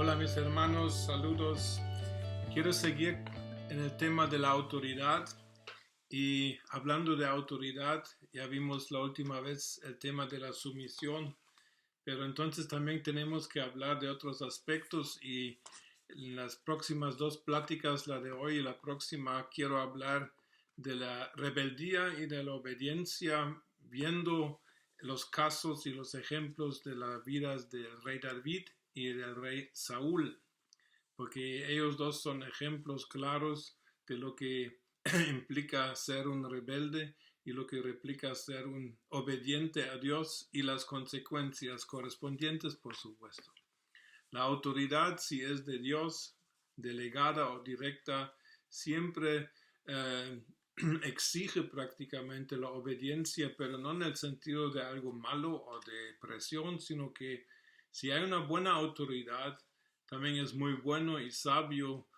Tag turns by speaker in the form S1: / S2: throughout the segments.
S1: Hola mis hermanos, saludos. Quiero seguir en el tema de la autoridad y hablando de autoridad, ya vimos la última vez el tema de la sumisión, pero entonces también tenemos que hablar de otros aspectos y en las próximas dos pláticas, la de hoy y la próxima, quiero hablar de la rebeldía y de la obediencia, viendo los casos y los ejemplos de las vidas del rey David y del rey Saúl, porque ellos dos son ejemplos claros de lo que implica ser un rebelde y lo que implica ser un obediente a Dios y las consecuencias correspondientes, por supuesto. La autoridad, si es de Dios, delegada o directa, siempre exige prácticamente la obediencia, pero no en el sentido de algo malo o de presión, sino que si hay una buena autoridad, también es muy bueno y sabio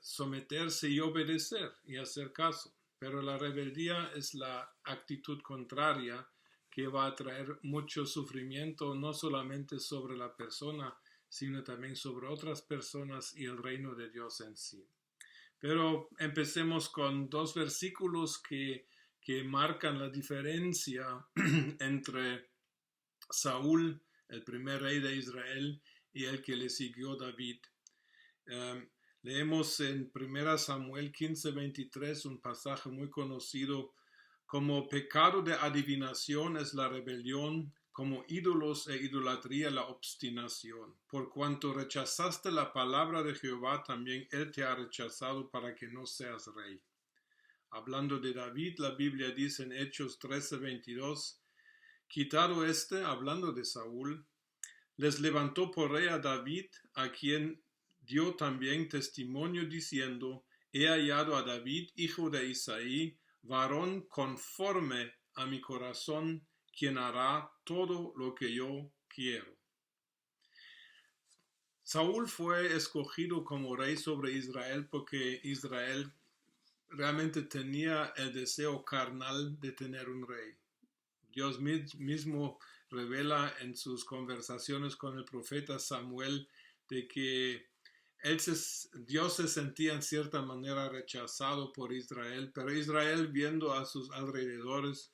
S1: someterse y obedecer y hacer caso. Pero la rebeldía es la actitud contraria que va a traer mucho sufrimiento, no solamente sobre la persona, sino también sobre otras personas y el reino de Dios en sí. Pero empecemos con dos versículos que marcan la diferencia entre Saúl, el primer rey de Israel, y el que le siguió David. Leemos en 1 Samuel 15:23 un pasaje muy conocido: como pecado de adivinación es la rebelión, como ídolos e idolatría la obstinación. Por cuanto rechazaste la palabra de Jehová, también él te ha rechazado para que no seas rey. Hablando de David, la Biblia dice en Hechos 13:22, quitado hablando de Saúl, les levantó por rey a David, a quien dio también testimonio diciendo, he hallado a David, hijo de Isaí, varón conforme a mi corazón, quien hará todo lo que yo quiero. Saúl fue escogido como rey sobre Israel porque Israel realmente tenía el deseo carnal de tener un rey. Dios mismo revela en sus conversaciones con el profeta Samuel de que Dios se sentía en cierta manera rechazado por Israel, pero Israel, viendo a sus alrededores,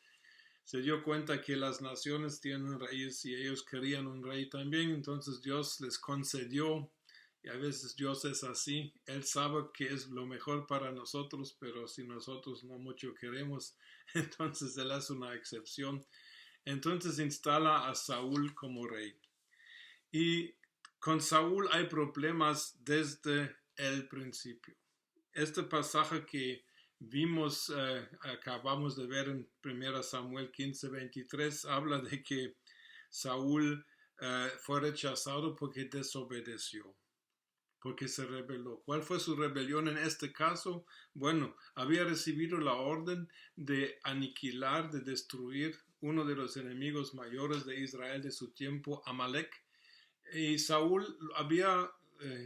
S1: se dio cuenta que las naciones tienen reyes y ellos querían un rey también. Entonces Dios les concedió, y a veces Dios es así, Él sabe que es lo mejor para nosotros, pero si nosotros no mucho queremos, entonces Él hace una excepción. Entonces instala a Saúl como rey. Y con Saúl hay problemas desde el principio. Este pasaje que vimos, acabamos de ver en 1 Samuel 15:23, habla de que Saúl fue rechazado porque desobedeció, porque se rebeló. ¿Cuál fue su rebelión en este caso? Bueno, había recibido la orden de aniquilar, de destruir uno de los enemigos mayores de Israel de su tiempo, Amalek, y Saúl había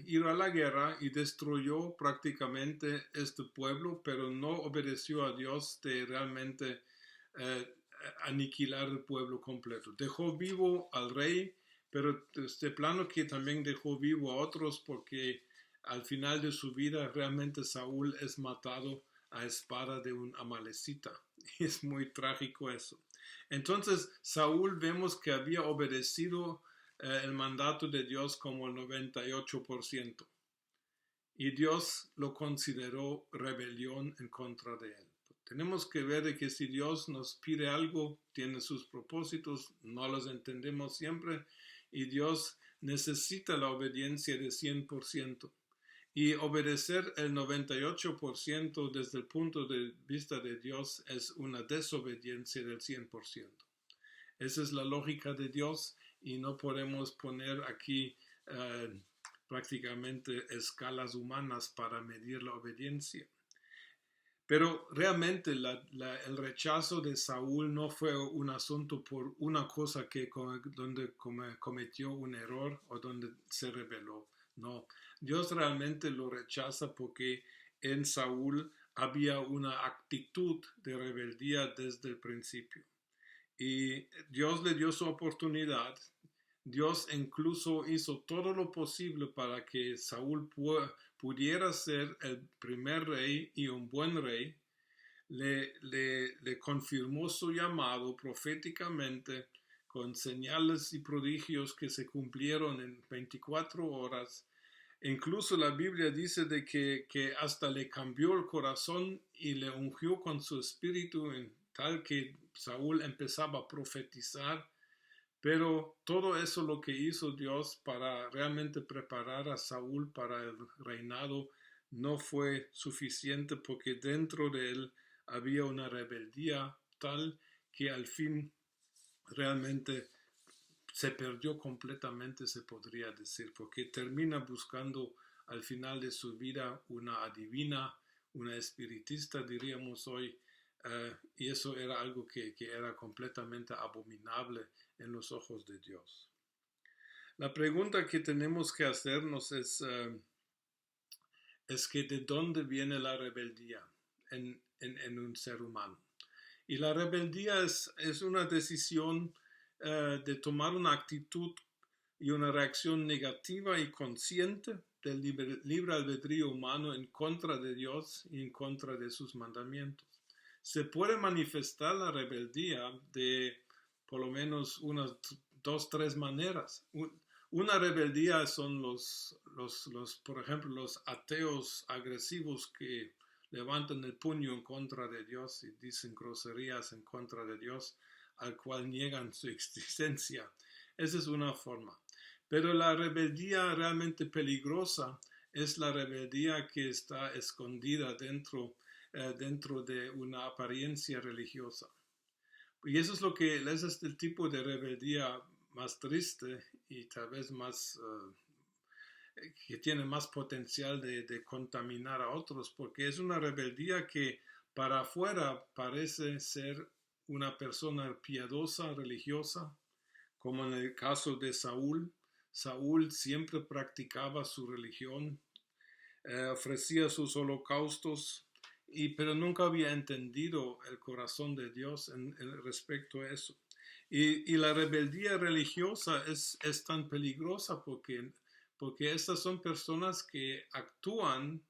S1: ido a la guerra y destruyó prácticamente este pueblo, pero no obedeció a Dios de realmente aniquilar el pueblo completo. Dejó vivo al rey, pero de plano que también dejó vivo a otros, porque al final de su vida realmente Saúl es matado a espada de un amalecita. Y es muy trágico eso. Entonces Saúl vemos que había obedecido el mandato de Dios como el 98%. Y Dios lo consideró rebelión en contra de él. Tenemos que ver de que si Dios nos pide algo, tiene sus propósitos, no los entendemos siempre, y Dios necesita la obediencia de 100%. Y obedecer el 98% desde el punto de vista de Dios es una desobediencia del 100%. Esa es la lógica de Dios y no podemos poner aquí prácticamente escalas humanas para medir la obediencia. Pero realmente el rechazo de Saúl no fue un asunto por una cosa donde cometió un error o donde se rebeló. No, Dios realmente lo rechaza porque en Saúl había una actitud de rebeldía desde el principio. Y Dios le dio su oportunidad Dios incluso hizo todo lo posible para que Saúl pudiera ser el primer rey y un buen rey. Le confirmó su llamado proféticamente con señales y prodigios que se cumplieron en 24 horas. Incluso la Biblia dice de que hasta le cambió el corazón y le ungió con su espíritu en tal que Saúl empezaba a profetizar. Pero todo eso lo que hizo Dios para realmente preparar a Saúl para el reinado no fue suficiente porque dentro de él había una rebeldía tal que al fin realmente se perdió completamente, se podría decir, porque termina buscando al final de su vida una adivina, una espiritista, diríamos hoy, y eso era algo que era completamente abominable en los ojos de Dios. La pregunta que tenemos que hacernos es que de dónde viene la rebeldía en un ser humano. Y la rebeldía es una decisión de tomar una actitud y una reacción negativa y consciente del libre albedrío humano en contra de Dios y en contra de sus mandamientos. Se puede manifestar la rebeldía de por lo menos unas 2, 3 maneras. Una rebeldía son por ejemplo, los ateos agresivos que levantan el puño en contra de Dios y dicen groserías en contra de Dios, al cual niegan su existencia. Esa es una forma. Pero la rebeldía realmente peligrosa es la rebeldía que está escondida dentro de una apariencia religiosa. Y eso ese es el tipo de rebeldía más triste y tal vez más que tiene más potencial de contaminar a otros, porque es una rebeldía que para afuera parece ser una persona piadosa, religiosa, como en el caso de Saúl. Saúl siempre practicaba su religión, ofrecía sus holocaustos, pero nunca había entendido el corazón de Dios en respecto a eso. Y la rebeldía religiosa es tan peligrosa porque estas son personas que actúan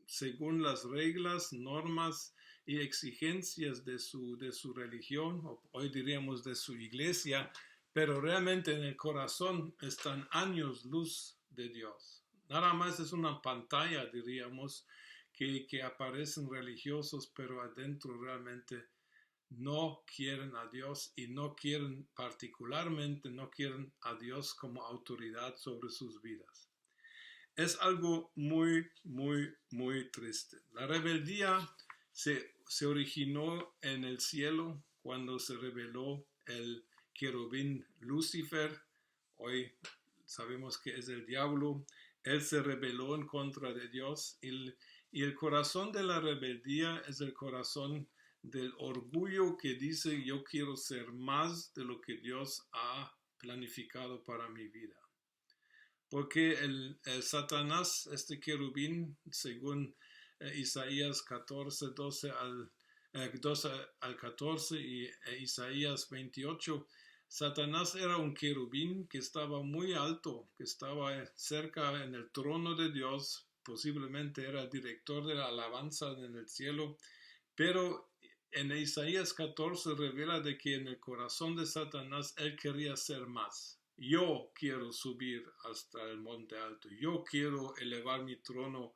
S1: según las reglas, normas y exigencias de su religión, o hoy diríamos de su iglesia, pero realmente en el corazón están años luz de Dios. Nada más es una pantalla, diríamos, que aparecen religiosos, pero adentro realmente no quieren a Dios y particularmente no quieren a Dios como autoridad sobre sus vidas. Es algo muy, muy, muy triste. La rebeldía se originó en el cielo cuando se rebeló el querubín Lucifer. Hoy sabemos que es el diablo. Él se rebeló en contra de Dios y el corazón de la rebeldía es el corazón del orgullo que dice yo quiero ser más de lo que Dios ha planificado para mi vida. Porque el Satanás, este querubín, según Isaías 14, 12 al 14 y Isaías 28, Satanás era un querubín que estaba muy alto, que estaba cerca en el trono de Dios, posiblemente era director de la alabanza en el cielo, pero en Isaías 14 revela de que en el corazón de Satanás él quería ser más. Yo quiero subir hasta el monte alto. Yo quiero elevar mi trono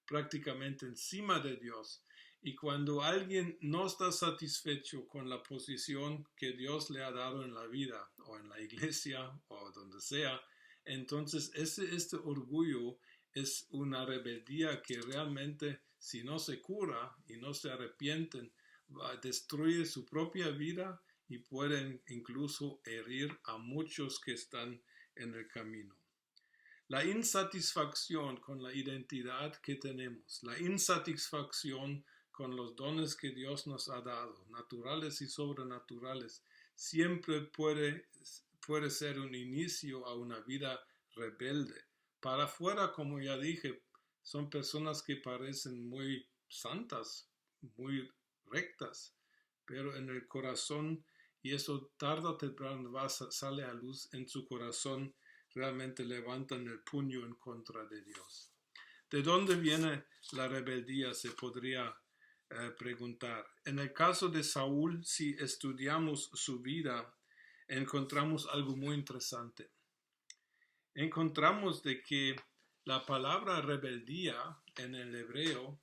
S1: prácticamente encima de Dios. Y cuando alguien no está satisfecho con la posición que Dios le ha dado en la vida o en la iglesia o donde sea, entonces este orgullo es una rebeldía que realmente, si no se cura y no se arrepienten, destruye su propia vida y pueden incluso herir a muchos que están en el camino. La insatisfacción con la identidad que tenemos, la insatisfacción con los dones que Dios nos ha dado, naturales y sobrenaturales, siempre puede ser un inicio a una vida rebelde. Para afuera, como ya dije, son personas que parecen muy santas, muy rectas, pero en el corazón y eso tarde o temprano sale a luz en su corazón, realmente levantan el puño en contra de Dios. ¿De dónde viene la rebeldía? Se podría preguntar. En el caso de Saúl, si estudiamos su vida, encontramos algo muy interesante. Encontramos de que la palabra rebeldía en el hebreo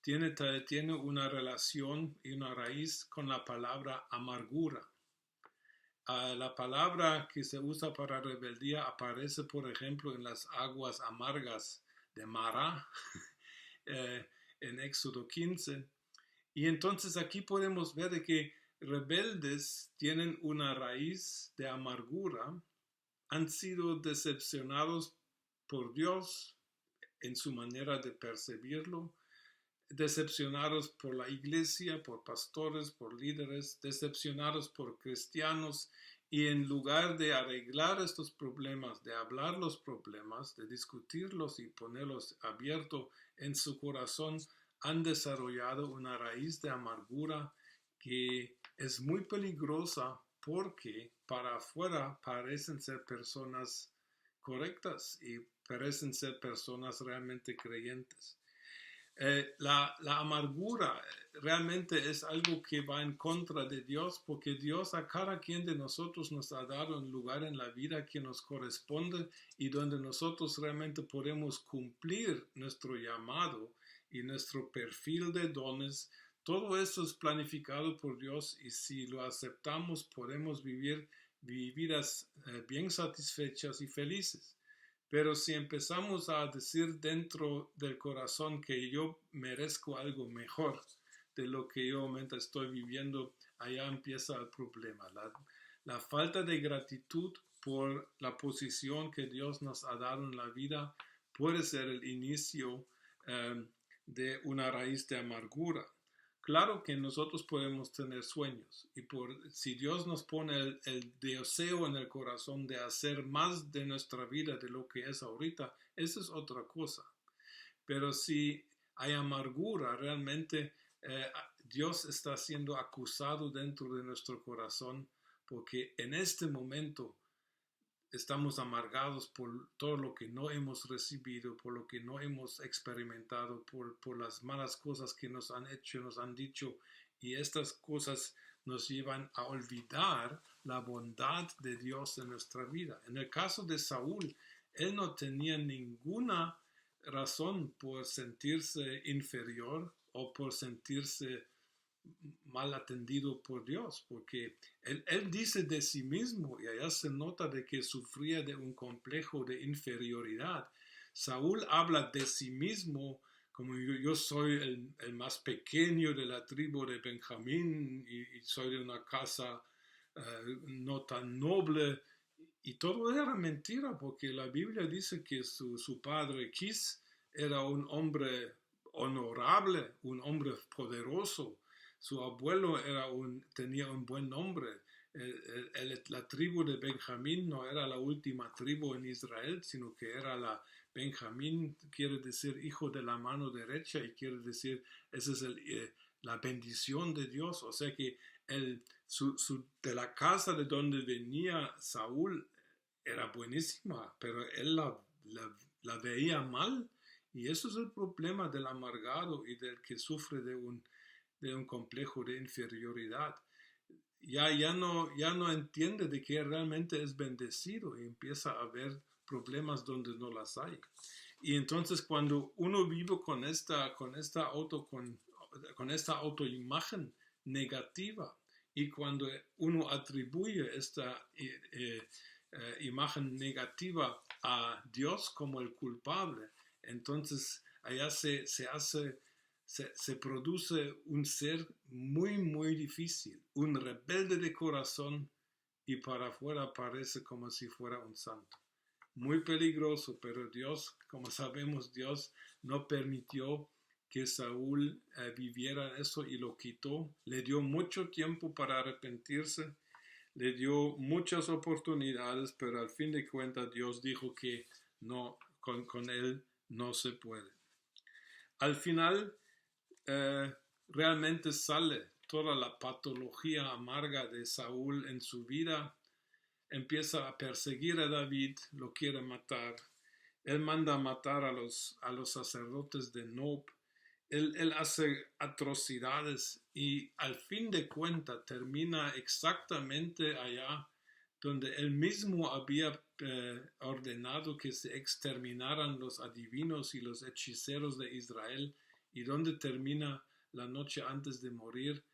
S1: tiene una relación y una raíz con la palabra amargura. La palabra que se usa para rebeldía aparece, por ejemplo, en las aguas amargas de Mará, en Éxodo 15. Y entonces aquí podemos ver de que rebeldes tienen una raíz de amargura, han sido decepcionados por Dios en su manera de percibirlo, decepcionados por la iglesia, por pastores, por líderes, decepcionados por cristianos, y en lugar de arreglar estos problemas, de hablar los problemas, de discutirlos y ponerlos abiertos en su corazón, han desarrollado una raíz de amargura que es muy peligrosa porque para afuera parecen ser personas correctas y parecen ser personas realmente creyentes. La amargura realmente es algo que va en contra de Dios, porque Dios a cada quien de nosotros nos ha dado un lugar en la vida que nos corresponde y donde nosotros realmente podemos cumplir nuestro llamado y nuestro perfil de dones. Todo eso es planificado por Dios, y si lo aceptamos podemos vivir vidas bien satisfechas y felices. Pero si empezamos a decir dentro del corazón que yo merezco algo mejor de lo que yo realmente estoy viviendo, allá empieza el problema. La falta de gratitud por la posición que Dios nos ha dado en la vida puede ser el inicio de una raíz de amargura. Claro que nosotros podemos tener sueños, y si Dios nos pone el deseo en el corazón de hacer más de nuestra vida de lo que es ahorita, eso es otra cosa. Pero si hay amargura, realmente Dios está siendo acusado dentro de nuestro corazón, porque en este momento estamos amargados por todo lo que no hemos recibido, por lo que no hemos experimentado, por las malas cosas que nos han hecho, nos han dicho, y estas cosas nos llevan a olvidar la bondad de Dios en nuestra vida. En el caso de Saúl, él no tenía ninguna razón por sentirse inferior o por sentirse mal atendido por Dios, porque él dice de sí mismo, y allá se nota de que sufría de un complejo de inferioridad. Saúl habla de sí mismo como yo soy el más pequeño de la tribu de Benjamín, y soy de una casa no tan noble, y todo era mentira, porque la Biblia dice que su padre Quis era un hombre honorable, un hombre poderoso. Su abuelo tenía un buen nombre. La tribu de Benjamín no era la última tribu en Israel, sino que era Benjamín quiere decir hijo de la mano derecha, y quiere decir, esa es la bendición de Dios. O sea que de la casa de donde venía Saúl era buenísima, pero él la veía mal, y eso es el problema del amargado y del que sufre de un complejo de inferioridad. Ya no entiende de que realmente es bendecido, y empieza a ver problemas donde no las hay. Y entonces cuando uno vive con esta autoimagen negativa, y cuando uno atribuye esta imagen negativa a Dios como el culpable, entonces allá se produce un ser muy, muy difícil, un rebelde de corazón, y para afuera parece como si fuera un santo. Muy peligroso, pero Dios, como sabemos, Dios no permitió que Saúl viviera eso, y lo quitó. Le dio mucho tiempo para arrepentirse, le dio muchas oportunidades, pero al fin de cuentas Dios dijo que no, con él no se puede. Al final, realmente sale toda la patología amarga de Saúl en su vida, empieza a perseguir a David, lo quiere matar. Él manda a matar a los sacerdotes de Nob. Él hace atrocidades y al fin de cuentas termina exactamente allá donde él mismo había ordenado que se exterminaran los adivinos y los hechiceros de Israel, y donde termina la noche antes de morir,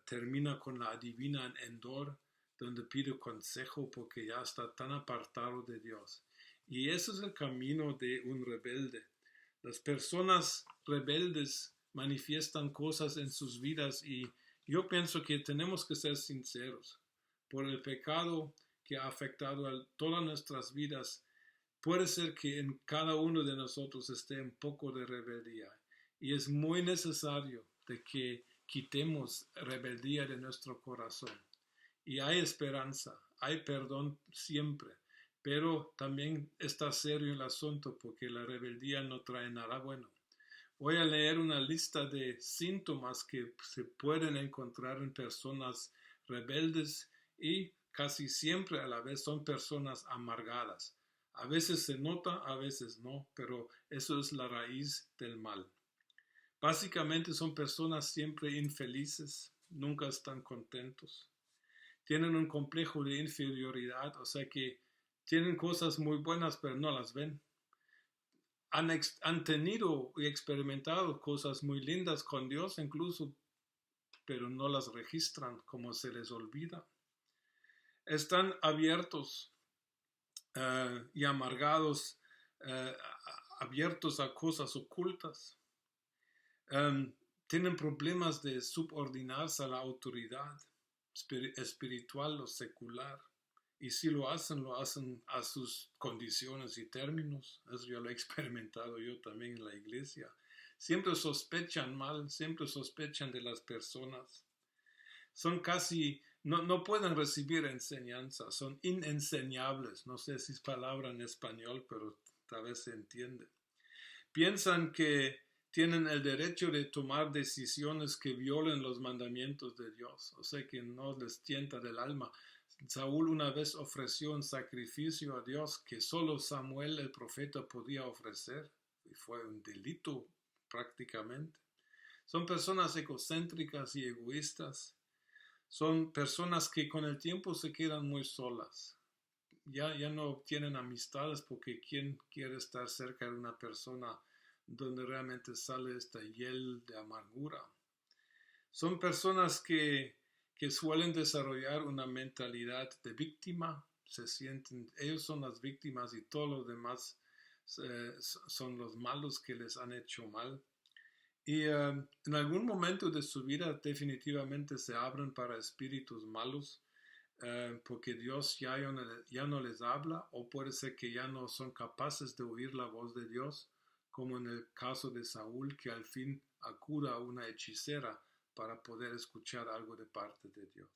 S1: termina con la adivina en Endor, donde pide consejo porque ya está tan apartado de Dios. Y ese es el camino de un rebelde. Las personas rebeldes manifiestan cosas en sus vidas y yo pienso que tenemos que ser sinceros. Por el pecado que ha afectado a todas nuestras vidas, puede ser que en cada uno de nosotros esté un poco de rebeldía. Y es muy necesario de que quitemos rebeldía de nuestro corazón. Y hay esperanza, hay perdón siempre, pero también está serio el asunto porque la rebeldía no trae nada bueno. Voy a leer una lista de síntomas que se pueden encontrar en personas rebeldes y casi siempre a la vez son personas amargadas. A veces se nota, a veces no, pero eso es la raíz del mal. Básicamente son personas siempre infelices, nunca están contentos. Tienen un complejo de inferioridad, o sea que tienen cosas muy buenas pero no las ven. Han tenido y experimentado cosas muy lindas con Dios incluso, pero no las registran, como se les olvida. Están abiertos y amargados, abiertos a cosas ocultas. Tienen problemas de subordinarse a la autoridad espiritual o secular. Y si lo hacen a sus condiciones y términos. Eso ya lo he experimentado yo también en la iglesia. Siempre sospechan mal, siempre sospechan de las personas. Son casi, no pueden recibir enseñanza, son inenseñables. No sé si es palabra en español, pero tal vez se entiende. Piensan que tienen el derecho de tomar decisiones que violen los mandamientos de Dios, o sea que no les tienta del alma. Saúl una vez ofreció un sacrificio a Dios que solo Samuel el profeta podía ofrecer, y fue un delito prácticamente. Son personas egocéntricas y egoístas. Son personas que con el tiempo se quedan muy solas. Ya no tienen amistades porque ¿quién quiere estar cerca de una persona donde realmente sale esta hiel de amargura? Son personas que suelen desarrollar una mentalidad de víctima, se sienten, ellos son las víctimas y todos los demás son los malos que les han hecho mal. Y en algún momento de su vida definitivamente se abren para espíritus malos, porque Dios ya no les habla, o puede ser que ya no son capaces de oír la voz de Dios, como en el caso de Saúl, que al fin acude a una hechicera para poder escuchar algo de parte de Dios.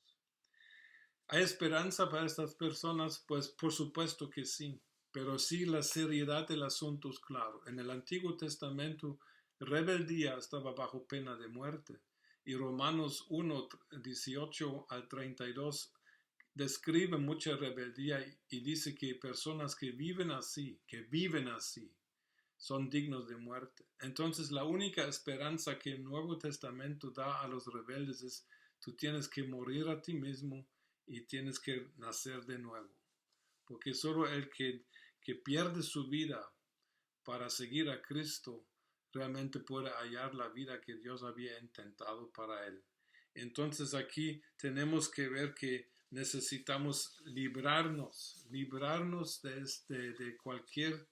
S1: ¿Hay esperanza para estas personas? Pues por supuesto que sí, pero sí la seriedad del asunto es claro. En el Antiguo Testamento, rebeldía estaba bajo pena de muerte, y Romanos 1, 18 al 32 describe mucha rebeldía y dice que personas que viven así, son dignos de muerte. Entonces la única esperanza que el Nuevo Testamento da a los rebeldes es: tú tienes que morir a ti mismo y tienes que nacer de nuevo. Porque solo el que pierde su vida para seguir a Cristo realmente puede hallar la vida que Dios había intentado para él. Entonces aquí tenemos que ver que necesitamos librarnos de cualquier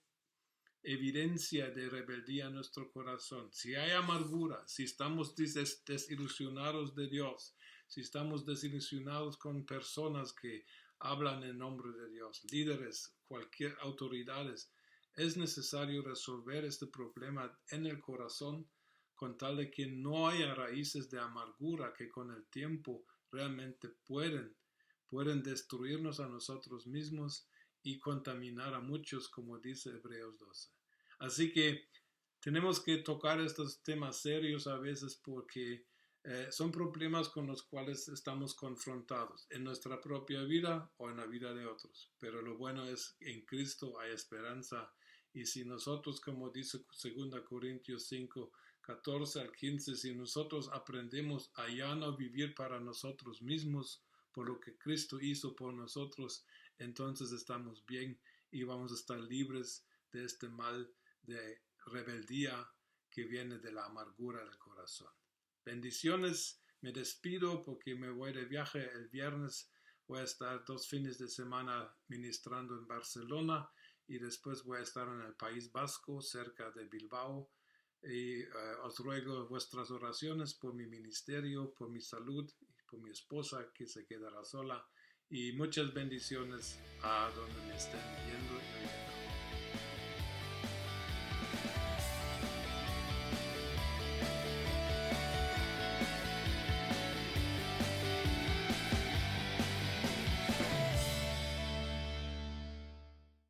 S1: evidencia de rebeldía en nuestro corazón. Si hay amargura, si estamos desilusionados de Dios, si estamos desilusionados con personas que hablan en nombre de Dios, líderes, cualquier autoridades, es necesario resolver este problema en el corazón con tal de que no haya raíces de amargura que con el tiempo realmente pueden destruirnos a nosotros mismos y contaminar a muchos, como dice Hebreos 12. Así que tenemos que tocar estos temas serios a veces porque son problemas con los cuales estamos confrontados en nuestra propia vida o en la vida de otros. Pero lo bueno es que en Cristo hay esperanza. Y si nosotros, como dice 2 Corintios 5, 14 al 15, si nosotros aprendemos a ya no vivir para nosotros mismos, por lo que Cristo hizo por nosotros, entonces estamos bien y vamos a estar libres de este mal de rebeldía que viene de la amargura del corazón. Bendiciones, me despido porque me voy de viaje el viernes. Voy a estar 2 fines de semana ministrando en Barcelona y después voy a estar en el País Vasco, cerca de Bilbao. Y os ruego vuestras oraciones por mi ministerio, por mi salud y por mi esposa que se quedará sola. Y muchas bendiciones a donde me estén viendo